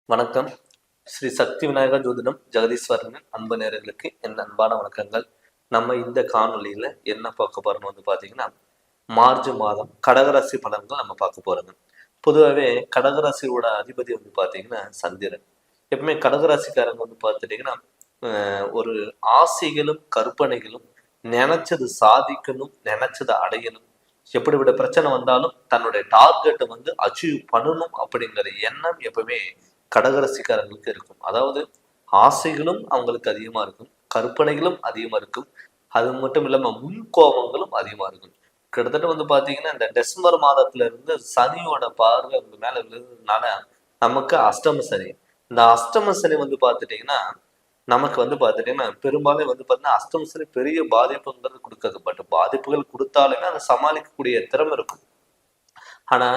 வணக்கம். ஸ்ரீ சக்தி விநாயகர் ஜோதிடம் ஜெகதீஸ்வரனின் அன்பு நேயர்களுக்கு என் அன்பான வணக்கங்கள். நம்ம இந்த காணொலியில என்ன பார்க்க போறோம்னு பார்த்தீங்கன்னா, மார்ச் மாதம் கடகராசி பலன்கள் நம்ம பார்க்க போறோங்க. பொதுவாகவே கடகராசியோட அதிபதி பார்த்தீங்கன்னா சந்திரன். எப்பவுமே கடகராசிக்காரங்க பார்த்துட்டீங்கன்னா ஒரு ஆசைகளும் கற்பனைகளும் நினைச்சது சாதிக்கணும், நினைச்சதை அடையணும், எப்படிப்பட்ட பிரச்சனை வந்தாலும் தன்னுடைய டார்கெட்டை அச்சீவ் பண்ணணும் அப்படிங்கிற எண்ணம் எப்பவுமே கடகராசிக்காரங்களுக்கு இருக்கும். அதாவது ஆசைகளும் அவங்களுக்கு அதிகமா இருக்கும், கற்பனைகளும் அதிகமா இருக்கும், அது மட்டும் இல்லாம முன்கோபங்களும் அதிகமா இருக்கும். கிட்டத்தட்ட பாத்தீங்கன்னா இந்த டிசம்பர் மாதத்துல இருந்து சனியோட பார்வை அவங்க மேல விழுந்ததுனால நமக்கு அஷ்டம சனி. இந்த அஷ்டம சனி பாத்துட்டீங்கன்னா நமக்கு பாத்துட்டீங்கன்னா பெரும்பாலும் பாத்தீங்கன்னா அஷ்டம சனி பெரிய பாதிப்புங்கிறது கொடுக்காது. பட் பாதிப்புகள் கொடுத்தாலுமே அதை சமாளிக்கக்கூடிய திறமை இருக்கும். ஆனா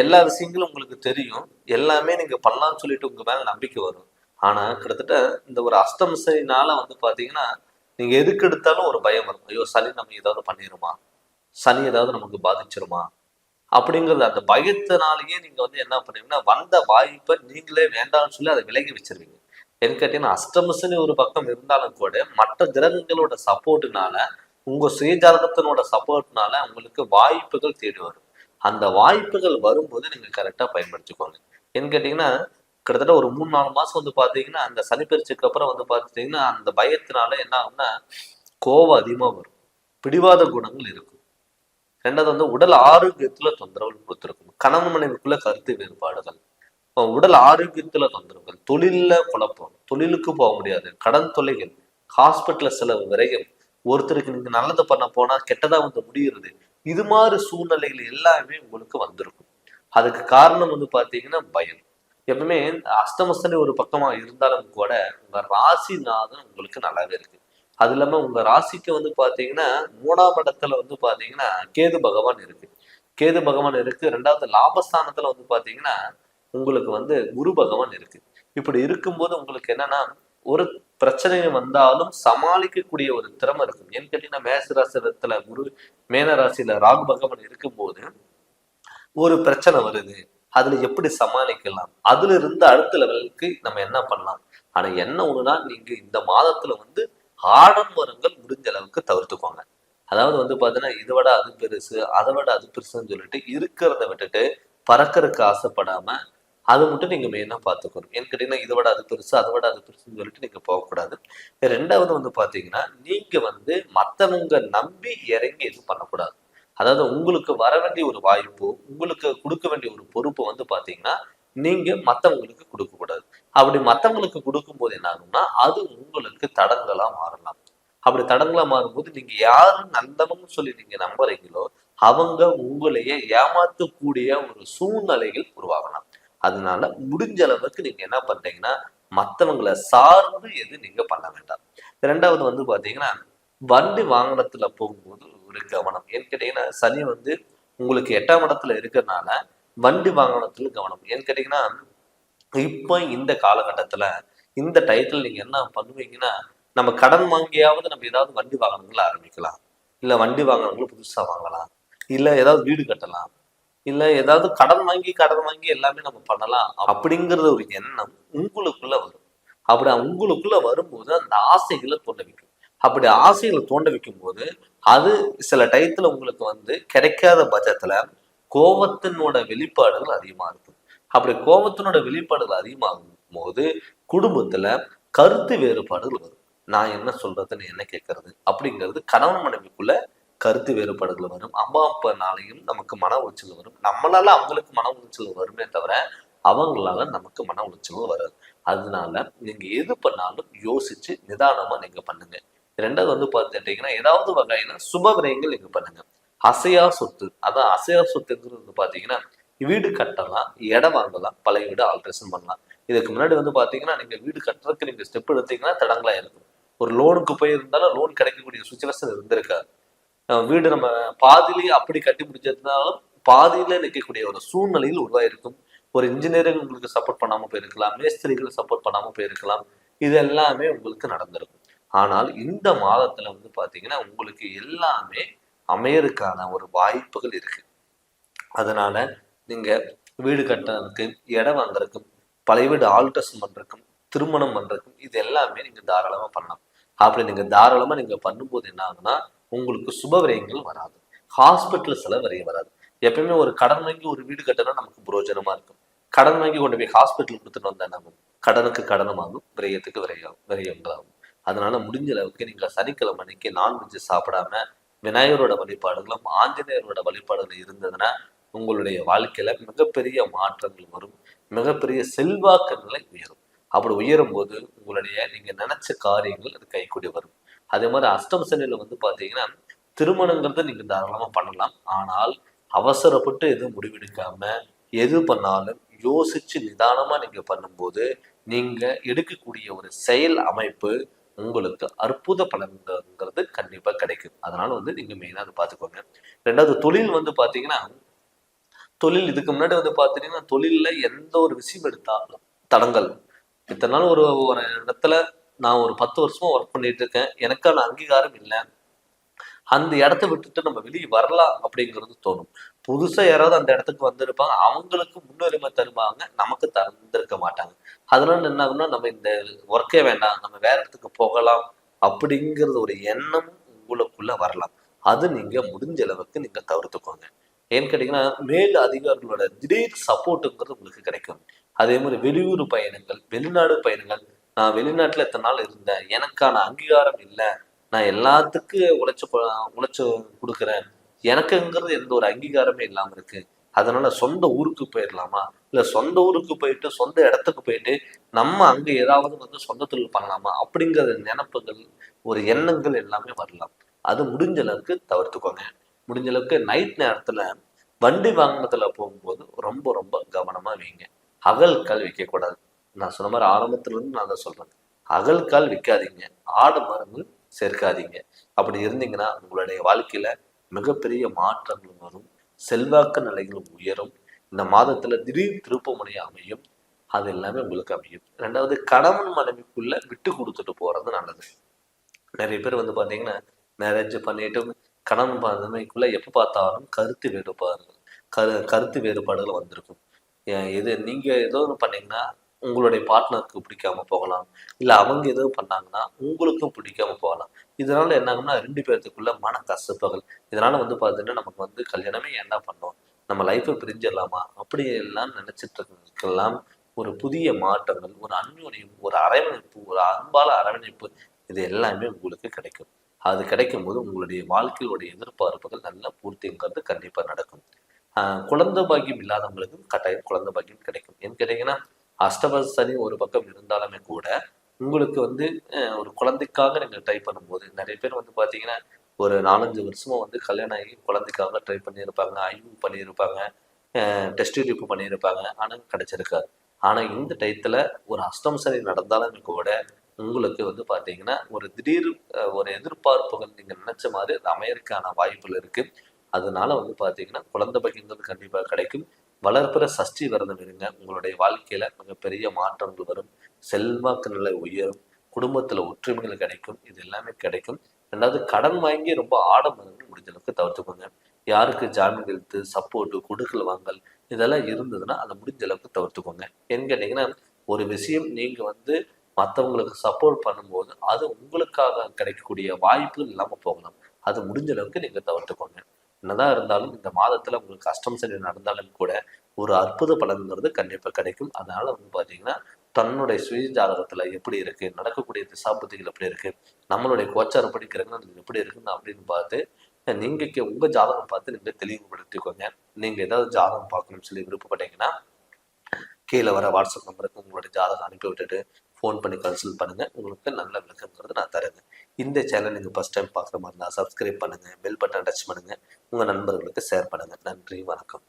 எல்லா விஷயங்களும் உங்களுக்கு தெரியும், எல்லாமே நீங்க பண்ணலாம்னு சொல்லிட்டு உங்க மேல நம்பிக்கை வரும். ஆனா கிட்டத்தட்ட இந்த ஒரு அஷ்டம சனினால பாத்தீங்கன்னா நீங்க எதுக்கு எடுத்தாலும் ஒரு பயம் வரும். ஐயோ சனி நம்ம ஏதாவது பண்ணிருமா, சனி ஏதாவது நமக்கு பாதிச்சிருமா அப்படிங்கிறது அந்த பயத்தினாலேயே நீங்க என்ன பண்ணுவீங்கன்னா வந்த வாய்ப்பை நீங்களே வேண்டாம்னு சொல்லி அதை விலகி வச்சிருவீங்க. என்ன கேட்டீங்கன்னா அஷ்டம சனி ஒரு பக்கம் இருந்தாலும் கூட மற்ற கிரகங்களோட சப்போர்ட்னால உங்க சுயஜாதகத்தினோட சப்போர்ட்னால உங்களுக்கு வாய்ப்புகள் தேடி வரும். அந்த வாய்ப்புகள் வரும்போது நீங்க கரெக்டா பயன்படுத்திக்கோங்க. ஏன்னு கேட்டீங்கன்னா கிட்டத்தட்ட ஒரு 3-4 மாசம் பாத்தீங்கன்னா அந்த சனிப்பெயர்ச்சிக்கு அப்புறம் பாத்துட்டீங்கன்னா அந்த பயத்தினால என்ன ஆகும்னா கோபம் அதிகமா வரும், பிடிவாத குணங்கள் இருக்கும். ரெண்டாவது உடல் ஆரோக்கியத்துல தொந்தரவுகள் கொடுத்துருக்கும், கணவன் மனைவிக்குள்ள கருத்து வேறுபாடுகள், உடல் ஆரோக்கியத்துல தொந்தரவுகள், தொழில்ல குழப்பம், தொழிலுக்கு போக முடியாது, கடன் தொல்லைகள், ஹாஸ்பிட்டல்ல செலவு விரயம், ஒருத்தருக்கு நீங்க நல்லது பண்ண போனா கெட்டதா முடியுறது, இது மாதிரி சூழ்நிலைகள் எல்லாமே உங்களுக்கு வந்திருக்கும். அதுக்கு காரணம் பாத்தீங்கன்னா பயம். எப்பவுமே அஷ்டமசனி ஒரு பக்கமா இருந்தாலும் கூட உங்க ராசிநாதன் உங்களுக்கு நல்லாவே இருக்கு. அது இல்லாம உங்க ராசிக்கு பாத்தீங்கன்னா 3ஆம் இடத்துல பாத்தீங்கன்னா கேது பகவான் இருக்கு. கேது பகவான் இருக்கு. 2வது லாபஸ்தானத்துல பாத்தீங்கன்னா உங்களுக்கு குரு பகவான் இருக்கு. இப்படி இருக்கும்போது உங்களுக்கு என்னன்னா ஒரு பிரச்சனை வந்தாலும் சமாளிக்கக்கூடிய ஒரு திறமை இருக்கும். ஏன்னு கேட்டீங்கன்னா மேசராசிரத்துல குரு, மேனராசியில ராகு பகவான் இருக்கும்போது ஒரு பிரச்சனை வருது, அதுல எப்படி சமாளிக்கலாம், அதுல இருந்து அடுத்த லெவலுக்கு நம்ம என்ன பண்ணலாம். ஆனா என்ன ஒண்ணுனா நீங்க இந்த மாதத்துல ஆடம்பரங்கள் முடிஞ்ச அளவுக்கு தவிர்த்துக்கோங்க. அதாவது பாத்தீங்கன்னா இதை விட அது பெருசு, அதை விட அது பெருசுன்னு சொல்லிட்டு இருக்கிறத விட்டுட்டு பறக்கறதுக்கு ஆசைப்படாம அதை மட்டும் நீங்க மெயினா பார்த்துக்கணும். ஏன்னு கேட்டீங்கன்னா இதை விட அது பெருசு, அதை விட அது பெருசுன்னு சொல்லிட்டு நீங்க போகக்கூடாது. 2வது பாத்தீங்கன்னா நீங்க மத்தவங்க நம்பி இறங்கி எதுவும் பண்ணக்கூடாது. அதாவது உங்களுக்கு வர வேண்டிய ஒரு வாய்ப்பு, உங்களுக்கு கொடுக்க வேண்டிய ஒரு பொறுப்பு பாத்தீங்கன்னா நீங்க மத்தவங்களுக்கு கொடுக்க கூடாது. அப்படி மத்தவங்களுக்கு கொடுக்கும் போது என்ன ஆகும்னா அது உங்களுக்கு தடங்களா மாறலாம். அப்படி தடங்களா மாறும்போது நீங்க யாரு நல்லவங்க சொல்லி நீங்க நம்புறீங்களோ அவங்க உங்களையே ஏமாத்தக்கூடிய ஒரு சூழ்நிலைகள் உருவாகலாம். அதனால முடிஞ்ச அளவுக்கு நீங்க என்ன பண்றீங்கன்னா மத்தவங்களை சார்ந்து எது நீங்க பண்ண வேண்டாம். 2வது பாத்தீங்கன்னா வண்டி வாகனத்துல போகும்போது ஒரு கவனம். ஏன்னு கேட்டீங்கன்னா சனி உங்களுக்கு 8ஆம் இடத்துல இருக்கிறதுனால வண்டி வாகனத்துல கவனம். ஏன்னு கேட்டீங்கன்னா இப்ப இந்த காலகட்டத்துல இந்த டயத்துல நீங்க என்ன பண்ணுவீங்கன்னா நம்ம கடன் வாங்கியாவது நம்ம ஏதாவது வண்டி வாகனங்களை ஆரம்பிக்கலாம், இல்ல வண்டி வாகனங்களும் புதுசா வாங்கலாம், இல்ல ஏதாவது வீடு கட்டலாம், இல்ல ஏதாவது கடன் வாங்கி எல்லாமே நம்ம பண்ணலாம் அப்படிங்கறது ஒரு எண்ணம் உங்களுக்குள்ள வரும். அப்படி உங்களுக்குள்ள வரும்போது அந்த ஆசைகளை தோண்ட வைக்கும். அப்படி ஆசைகளை தோண்ட வைக்கும் போது அது சில டயத்துல உங்களுக்கு கிடைக்காத பட்சத்துல கோபத்தினோட வெளிப்பாடுகள் அதிகமா இருக்கும். அப்படி கோபத்தினோட வெளிப்பாடுகள் அதிகமாகும் போது குடும்பத்துல கருத்து வேறுபாடுகள் வரும். நான் என்ன சொல்றது, நீ என்ன கேட்கறது அப்படிங்கிறது கணவன் மனைவிக்குள்ள கருத்து வேறுபாடுகள் வரும். அம்மா அப்பானாலையும் நமக்கு மன உளைச்சல் வரும். நம்மளால அவங்களுக்கு மன உளைச்சல் வருமே தவிர அவங்களால நமக்கு மன உளைச்சல் வராது. அதனால நீங்க எது பண்ணாலும் யோசிச்சு நிதானமா நீங்க பண்ணுங்க. 2வது பார்த்துட்டீங்கன்னா ஏதாவது வகையில சுப விரயங்கள் நீங்க பண்ணுங்க. அசையா சொத்து, அதான் அசையா சொத்துங்கிறது பாத்தீங்கன்னா வீடு கட்டலாம், இடம் வாங்கலாம், பழைய வீடு ஆல்ட்ரேஷன் பண்ணலாம். இதுக்கு முன்னாடி பாத்தீங்கன்னா நீங்க வீடு கட்டுறதுக்கு நீங்க ஸ்டெப் எடுத்தீங்கன்னா தடங்களா இருக்கும். ஒரு லோனுக்கு போயிருந்தாலும் லோன் கிடைக்கக்கூடிய சுச்சுவேஷன் இருந்திருக்காது. வீடு நம்ம பாதியிலேயே அப்படி கட்டி முடிச்சதுனாலும் பாதியில நிற்கக்கூடிய ஒரு சூழ்நிலையில் உருவாயிருக்கும். ஒரு இன்ஜினியரிங் உங்களுக்கு சப்போர்ட் பண்ணாம போயிருக்கலாம், மேஸ்திரிகள் சப்போர்ட் பண்ணாம போயிருக்கலாம். இது எல்லாமே உங்களுக்கு நடந்திருக்கும். ஆனால் இந்த மாதத்துல பாத்தீங்கன்னா உங்களுக்கு எல்லாமே அமையறதுக்கான ஒரு வாய்ப்புகள் இருக்கு. அதனால நீங்க வீடு கட்டுறதுக்கு, இடம் வாங்குறதுக்கு, பழைய வீடு ஆல்ட்ரேஷன் பண்றதுக்கும் திருமணம் பண்றதுக்கும் இது எல்லாமே நீங்க தாராளமா பண்ணலாம். அப்படி நீங்க தாராளமா நீங்க பண்ணும்போது என்ன ஆகுனா உங்களுக்கு சுப விரயங்கள் வராது, ஹாஸ்பிட்டல் செலவு விரைய வராது. எப்பயுமே ஒரு கடன் வாங்கி ஒரு வீடு கட்டினா நமக்கு புரோஜனமா இருக்கும். கடன் வாங்கி கொண்டு போய் ஹாஸ்பிட்டல் கொடுத்துட்டு வந்தா என்ன ஆகும்? கடனுக்கு கடனமாகும், விரயத்துக்கு விரயங்களாகும். அதனால முடிஞ்ச அளவுக்கு நீங்க சனிக்கிழமை அன்னைக்கு நான்வெஜ் சாப்பிடாம விநாயகரோட வழிபாடுகளும் ஆஞ்சநேயரோட வழிபாடுகள் இருந்ததுன்னா உங்களுடைய வாழ்க்கையில மிகப்பெரிய மாற்றங்கள் வரும், மிகப்பெரிய செல்வாக்கு நிலை உயரும். அப்படி உயரும் போது உங்களுடைய நீங்க நினைச்ச காரியங்கள் அது கைக்கூடி வரும். அதே மாதிரி அஷ்டம சனியில பாத்தீங்கன்னா திருமணங்கிறத நீங்க தாராளமா பண்ணலாம். ஆனால் அவசரப்பட்டு எதுவும் முடிவெடுக்காம எது பண்ணாலும் யோசிச்சு நிதானமா நீங்க பண்ணும்போது நீங்க எடுக்கக்கூடிய ஒரு செயல் அமைப்பு உங்களுக்கு அற்புத பலன்கிறது கண்டிப்பா கிடைக்கும். அதனால நீங்க மெயினா அதை பார்த்துக்கோங்க. ரெண்டாவது தொழில் பாத்தீங்கன்னா தொழில் இதுக்கு முன்னாடி பாத்தீங்கன்னா தொழில்ல எந்த ஒரு விஷயம் எடுத்தாலும் தடங்கள். இத்தனை நாள் ஒரு ஒரு இடத்துல நான் ஒரு 10 வருஷமா ஒர்க் பண்ணிட்டு இருக்கேன், எனக்கான அங்கீகாரம் இல்லை, அந்த இடத்த விட்டுட்டு நம்ம வெளியே வரலாம் அப்படிங்கிறது தோணும். புதுசா யாராவது அந்த இடத்துக்கு வந்திருப்பாங்க, அவங்களுக்கு முன்னுரிமை தருவாங்க, நமக்கு தந்திருக்க மாட்டாங்க. அதனால என்ன ஆகும்னா நம்ம இந்த ஒர்க்கே வேண்டாம், நம்ம வேற இடத்துக்கு போகலாம் அப்படிங்கிறது ஒரு எண்ணம் உங்களுக்குள்ள வரலாம். அது நீங்க முடிஞ்ச அளவுக்கு நீங்க தவிர்த்துக்கோங்க. ஏன்னு கேட்டீங்கன்னா மேல் அதிகாரிகளோட திடீர் சப்போர்ட்டுங்கிறது உங்களுக்கு கிடைக்கும். அதே மாதிரி வெளியூர் பயணங்கள், வெளிநாடு பயணங்கள். நான் வெளிநாட்டுல எத்தனை நாள் இருந்தேன், எனக்கான அங்கீகாரம் இல்லை, நான் எல்லாத்துக்கும் உழைச்சு கொடுக்குறேன், எனக்குங்கிறது எந்த ஒரு அங்கீகாரமே இல்லாம இருக்கு, அதனால சொந்த ஊருக்கு போயிடலாமா, இல்ல சொந்த ஊருக்கு போயிட்டு சொந்த இடத்துக்கு போயிட்டு நம்ம அங்க ஏதாவது சொந்த தொழில் பண்ணலாமா அப்படிங்கிற நினைப்புகள், ஒரு எண்ணங்கள் எல்லாமே வரலாம். அது முடிஞ்ச அளவுக்கு தவிர்த்துக்கோங்க. முடிஞ்ச அளவுக்கு நைட் நேரத்துல வண்டி வாகனத்துல போகும்போது ரொம்ப ரொம்ப கவனமா வைங்க. அகல்கால் வைக்கக்கூடாது. நான் சொன்ன மாதிரி ஆரம்பத்துல இருந்து நான் தான் சொல்றேன், அகல்கால் வைக்காதீங்க, ஆடு மரங்கள் சேர்க்காதீங்க. அப்படி இருந்தீங்கன்னா உங்களுடைய வாழ்க்கையில மிகப்பெரிய மாற்றங்கள் வரும், செல்வாக்கு நிலைகளும் உயரும். இந்த மாதத்துல திடீர் திருப்பமுனை அமையும், அது எல்லாமே உங்களுக்கு அமையும். ரெண்டாவது, கணவன் மனைவிக்குள்ள விட்டு கொடுத்துட்டு போறது நல்லது. நிறைய பேர் பாத்தீங்கன்னா மேரேஜ் பண்ணிட்டு கணவன் மனைவிக்குள்ள எப்ப பார்த்தாலும் கருத்து வேறுபாடுகள் வந்திருக்கும். இது நீங்க ஏதோ ஒன்று பண்ணீங்கன்னா உங்களுடைய பார்ட்னருக்கு பிடிக்காம போகலாம், இல்லை அவங்க எதுவும் பண்ணாங்கன்னா உங்களுக்கும் பிடிக்காம போகலாம். இதனால என்ன ஆகும்னா 2 பேர்த்துக்குள்ள மன கசப்புகள். இதனால பார்த்தீங்கன்னா நமக்கு கல்யாணமே என்ன பண்ணோம், நம்ம லைஃப்பை பிரிஞ்சிடலாமா அப்படி எல்லாம் நினைச்சிட்டு இருக்கலாம். ஒரு புதிய மாற்றங்கள், ஒரு அந்யோன்யம், ஒரு அரவணைப்பு, ஒரு அன்பால அரவணைப்பு, இது எல்லாமே உங்களுக்கு கிடைக்கும். அது கிடைக்கும் போது உங்களுடைய வாழ்க்கையோடைய எதிர்பார்ப்புகள் நல்லா பூர்த்திங்கிறது கண்டிப்பா நடக்கும். குழந்தை பாக்கியம் இல்லாதவங்களுக்கும் கட்டாயம் குழந்தை பாக்கியம் கிடைக்கும். ஏன்னு கேட்டீங்கன்னா அஷ்டம சனி ஒரு பக்கம் இருந்தாலுமே கூட உங்களுக்கு ஒரு குழந்தைக்காக நீங்க ட்ரை பண்ணும்போது நிறைய பேர் பாத்தீங்கன்னா ஒரு 4-5 வருஷமா கல்யாணம் ஆகி குழந்தைக்காக ட்ரை பண்ணியிருப்பாங்க, ஐவி பண்ணியிருப்பாங்க, டெஸ்ட் டியூப் பண்ணியிருப்பாங்க, ஆனா கிடைச்சிருக்காது. ஆனா இந்த டயத்துல ஒரு அஷ்டம சனி நடந்தாலுமே கூட உங்களுக்கு பாத்தீங்கன்னா ஒரு திடீர் ஒரு எதிர்பார்ப்புகள் நீங்க நினைச்ச மாதிரி அமையறதுக்கான வாய்ப்புகள் இருக்கு. அதனால பாத்தீங்கன்னா குழந்தை பாக்கியங்கள் கண்டிப்பா கிடைக்கும். வளர்ப்புற சஷ்டி விரதம் இருங்க, உங்களுடைய வாழ்க்கையில மிகப்பெரிய மாற்றங்கள் வரும், செல்வாக்கு நிலை உயரும், குடும்பத்துல ஒற்றுமைகள் கிடைக்கும், இது எல்லாமே கிடைக்கும். ரெண்டாவது, கடன் வாங்கி ரொம்ப ஆடம்பரங்கள் முடிஞ்ச அளவுக்கு தவிர்த்துக்கோங்க. யாருக்கு ஜாமீன் எழுத்து, சப்போர்ட்டு, கொடுக்கல் வாங்கல் இதெல்லாம் இருந்ததுன்னா அதை முடிஞ்ச அளவுக்கு தவிர்த்துக்கோங்க. ஏன்னு கேட்டீங்கன்னா ஒரு விஷயம் நீங்க மற்றவங்களுக்கு சப்போர்ட் பண்ணும்போது அது உங்களுக்காக கிடைக்கக்கூடிய வாய்ப்புகள் இல்லாம போகலாம். அது முடிஞ்ச அளவுக்கு நீங்க தவிர்த்துக்கோங்க. என்னதான் இருந்தாலும் இந்த மாதத்துல உங்களுக்கு அஷ்டம சனி நடந்தாலும் கூட ஒரு அற்புத பலன்கிறது கண்டிப்பா கிடைக்கும். அதனால பாத்தீங்கன்னா தன்னுடைய சுய ஜாதகத்துல எப்படி இருக்கு, நடக்கக்கூடிய திசாபுத்திகள் எப்படி இருக்கு, நம்மளுடைய கோச்சாரம் படிக்கிறவங்க எப்படி இருக்குன்னு அப்படின்னு பார்த்து நீங்க உங்க ஜாதகம் பார்த்து நீங்க தெளிவுபடுத்திக்கோங்க. நீங்க ஏதாவது ஜாதகம் பார்க்கணும்னு சொல்லி விருப்பப்பட்டீங்கன்னா கீழே வர வாட்ஸ்அப் நம்பருக்கு உங்களுடைய ஜாதகம் அனுப்பி விட்டுட்டு ஃபோன் பண்ணி கன்சல்ட் பண்ணுங்க, உங்களுக்கு நல்ல விளக்கங்கிறது நான் தரேங்க. இந்த சேனல் நீங்கள் ஃபர்ஸ்ட் டைம் பார்க்குற மாதிரி இருந்தால் சப்ஸ்கிரைப் பண்ணுங்க, பெல் பட்டன் டச் பண்ணுங்க, உங்கள் நண்பர்களுக்கு ஷேர் பண்ணுங்க. நன்றி, வணக்கம்.